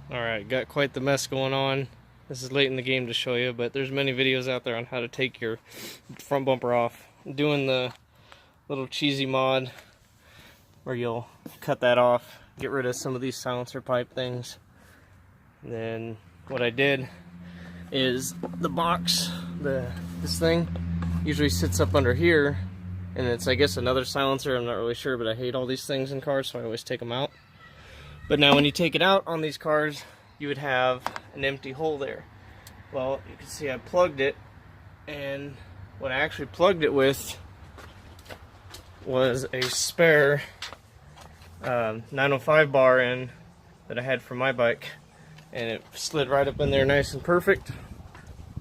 Alright, got quite the mess going on. This is late in the game to show you, but there's many videos out there on how to take your front bumper off. I'm doing the little cheesy mod where you'll cut that off, get rid of some of these silencer pipe things. And then what I did is the box, this thing usually sits up under here, and it's, I guess, another silencer. I'm not really sure, but I hate all these things in cars, so I always take them out. But now when you take it out on these cars, you would have an empty hole there. Well, you can see I plugged it, and what I actually plugged it with was a spare 905 bar in that I had for my bike, and it slid right up in there nice and perfect.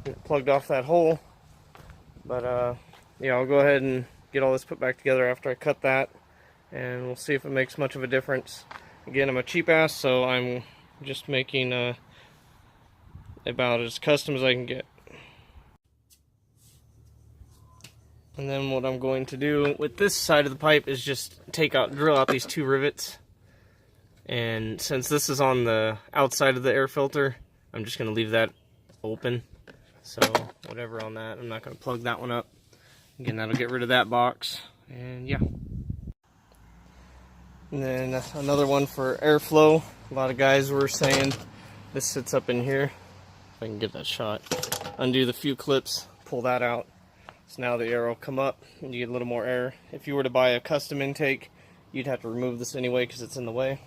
And it plugged off that hole. But yeah, I'll go ahead and get all this put back together after I cut that, and we'll see if it makes much of a difference. Again, I'm a cheap ass, so I'm just making about as custom as I can get. And then what I'm going to do with this side of the pipe is just drill out these two rivets. And since this is on the outside of the air filter, I'm just going to leave that open. So whatever on that, I'm not going to plug that one up. Again, that'll get rid of that box. And yeah. And then another one for airflow. A lot of guys were saying this sits up in here. If I can get that shot. Undo the few clips, pull that out. So now the air will come up and you get a little more air. If you were to buy a custom intake, you'd have to remove this anyway because it's in the way.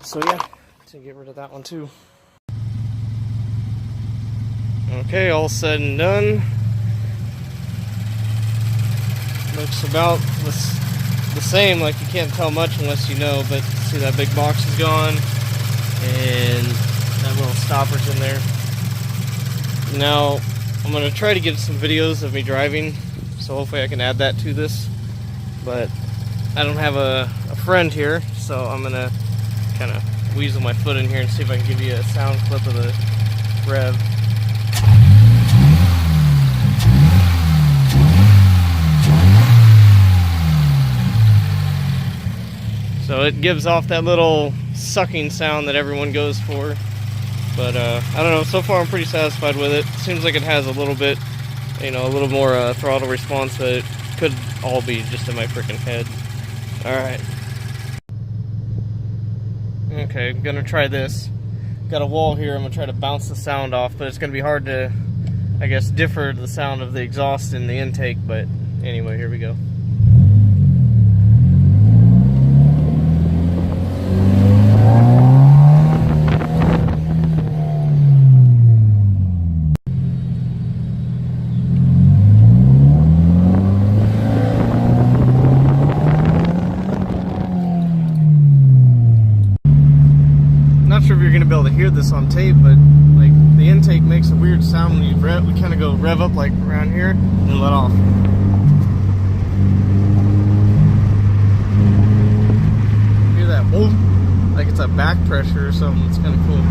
So yeah, to get rid of that one too. Okay, all said and done. Looks about the same, like you can't tell much unless you know, but see that big box is gone and that little stopper's in there. Now I'm going to try to get some videos of me driving, so hopefully I can add that to this, but I don't have a friend here, so I'm going to kind of weasel my foot in here and see if I can give you a sound clip of the rev. So it gives off that little sucking sound that everyone goes for. But I don't know, so far I'm pretty satisfied with it. Seems like it has a little bit, a little more throttle response, but it could all be just in my freaking head. Alright. Okay, I'm gonna try this. Got a wall here, I'm gonna try to bounce the sound off, but it's gonna be hard to, I guess, differ the sound of the exhaust in the intake, but anyway, here we go. Not sure if you're gonna be able to hear this on tape, but like the intake makes a weird sound when you rev. We kind of go rev up like around here and then let off. Hear that? Whoa, like it's a back pressure or something. It's kind of cool.